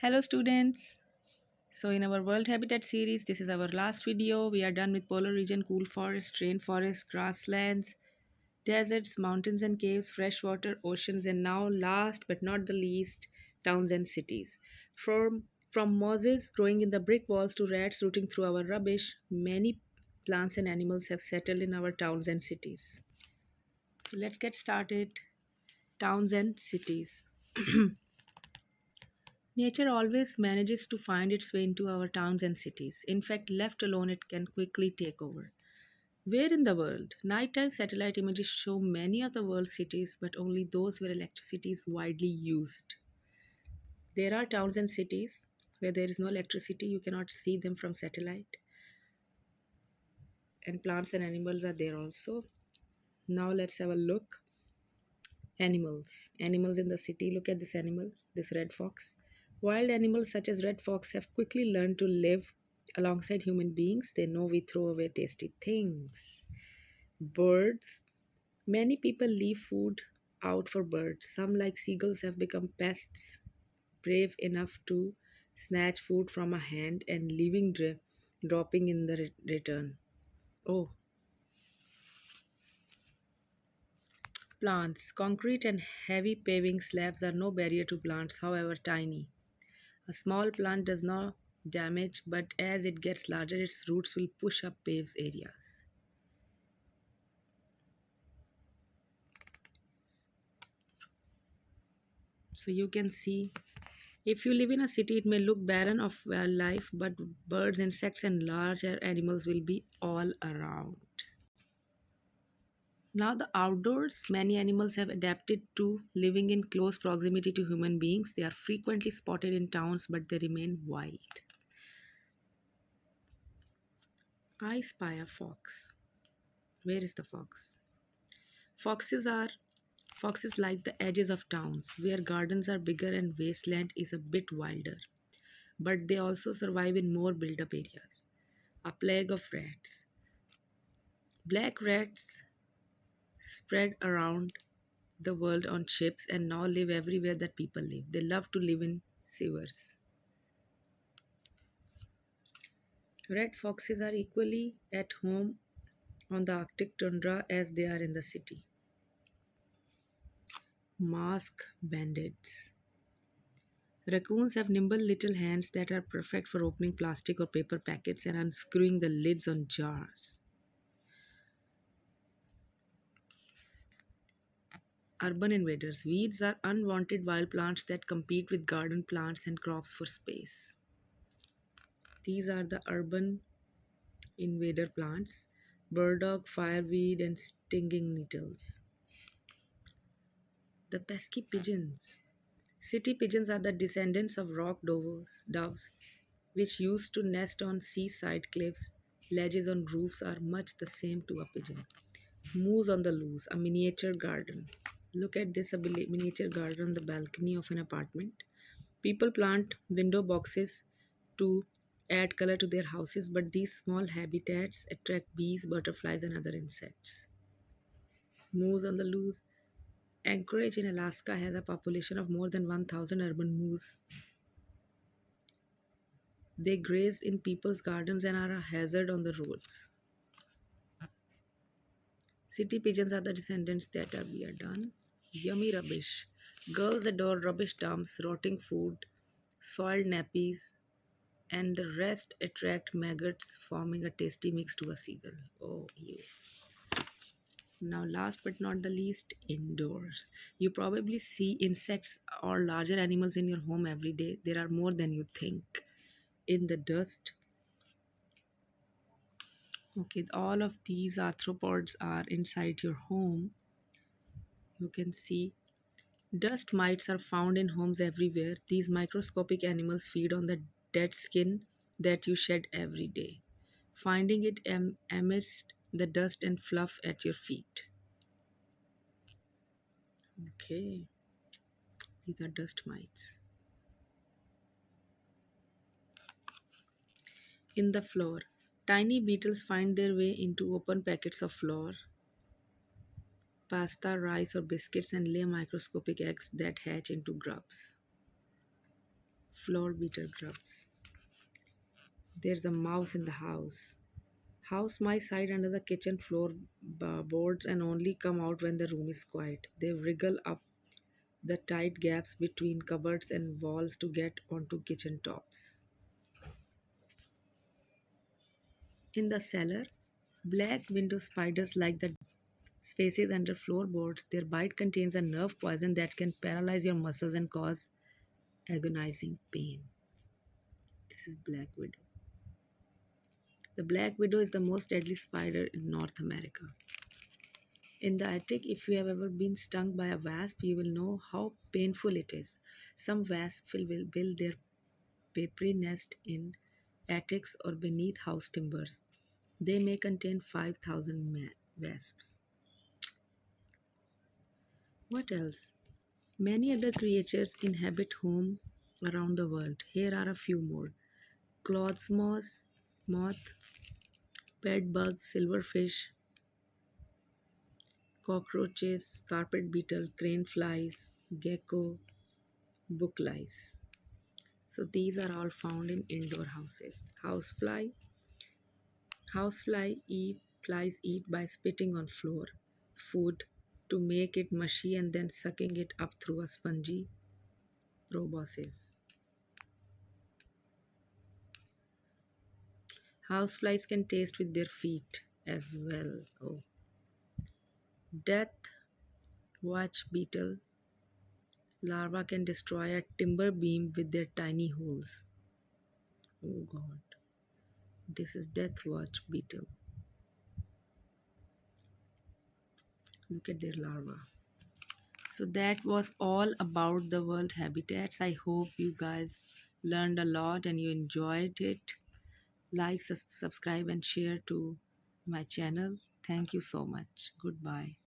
Hello students. So in our World Habitat series, this is our last video. We are done with polar region, cool forest, rainforest, grasslands, deserts, mountains and caves, freshwater, oceans, and now last but not the least, towns and cities. From mosses growing in the brick walls to rats rooting through our rubbish, many plants and animals have settled in our towns and cities. So let's get started. Towns and cities. Nature always manages to find its way into our towns and cities. In fact, left alone, it can quickly take over. Where in the world? Nighttime satellite images show many of the world's cities, but only those where electricity is widely used. There are towns and cities where there is no electricity, you cannot see them from satellite, and plants and animals are there also. Now, let's have a look. Animals. Animals in the city. Look at this animal, this red fox. Wild animals such as red fox have quickly learned to live alongside human beings. They know we throw away tasty things. Birds. Many people leave food out for birds. Some, like seagulls, have become pests, brave enough to snatch food from a hand and dropping in the return. Oh, plants. Concrete and heavy paving slabs are no barrier to plants, however tiny. A small plant does not damage, but as it gets larger, its roots will push up paved areas. So you can see, if you live in a city, it may look barren of wildlife, but birds, insects, and larger animals will be all around. Now, the outdoors, many animals have adapted to living in close proximity to human beings. They are frequently spotted in towns, but they remain wild. I spy a fox. Where is the fox? Foxes are Foxes like the edges of towns, where gardens are bigger and wasteland is a bit wilder. But they also survive in more built up areas. A plague of rats. Black rats spread around the world on ships and now live everywhere that people live. They love to live in sewers. Red foxes are equally at home on the Arctic tundra as they are in the city. Mask bandits. Raccoons have nimble little hands that are perfect for opening plastic or paper packets and unscrewing the lids on jars. Urban invaders. Weeds are unwanted wild plants that compete with garden plants and crops for space. These are the urban invader plants: burdock, fireweed, and stinging nettles. The pesky pigeons. City pigeons are the descendants of rock doves, which used to nest on seaside cliffs. Ledges on roofs are much the same to a pigeon. Moose on the loose, a miniature garden. Look at this, a miniature garden on the balcony of an apartment. People plant window boxes to add color to their houses, but these small habitats attract bees, butterflies, and other insects. Moose on the loose. Anchorage in Alaska has a population of more than 1,000 urban moose. They graze in people's gardens and are a hazard on the roads. City pigeons are the descendants that are we are done. Yummy rubbish. Girls adore rubbish dumps, rotting food, soiled nappies, and the rest attract maggots, forming a tasty mix to a seagull. Oh, you. Now, last but not the least, indoors. You probably see insects or larger animals in your home every day. There are more than you think. In the dust, okay, all of these arthropods are inside your home. You can see dust mites are found in homes everywhere. These microscopic animals feed on the dead skin that you shed every day, finding it amidst the dust and fluff at your feet. Okay, these are dust mites. In the floor, tiny beetles find their way into open packets of flour, pasta, rice, or biscuits and lay microscopic eggs that hatch into grubs. Floor beater grubs. There's a mouse in the house. House mice hide under the kitchen floor boards and only come out when the room is quiet. They wriggle up the tight gaps between cupboards and walls to get onto kitchen tops. In the cellar, black window spiders like the spaces under floorboards. Their bite contains a nerve poison that can paralyze your muscles and cause agonizing pain. This is black widow. The black widow is the most deadly spider in North America. In the attic, if you have ever been stung by a wasp, you will know how painful it is. Some wasps will build their papery nest in attics or beneath house timbers. They may contain 5,000 wasps. What else? Many other creatures inhabit home around the world. Here are a few more. Cloths moth, bed bugs, silverfish, cockroaches, carpet beetle, crane flies, gecko, book lice. So these are all found in indoor houses. Flies eat by spitting on floor food to make it mushy and then sucking it up through a spongy proboscis. Houseflies can taste with their feet as well. Oh, death watch beetle larvae can destroy a timber beam with their tiny holes. Oh God, this is death watch beetle. Look at their larvae. So that was all about the world habitats. I hope you guys learned a lot and you enjoyed it. Like, subscribe, and share to my channel. Thank you so much. Goodbye.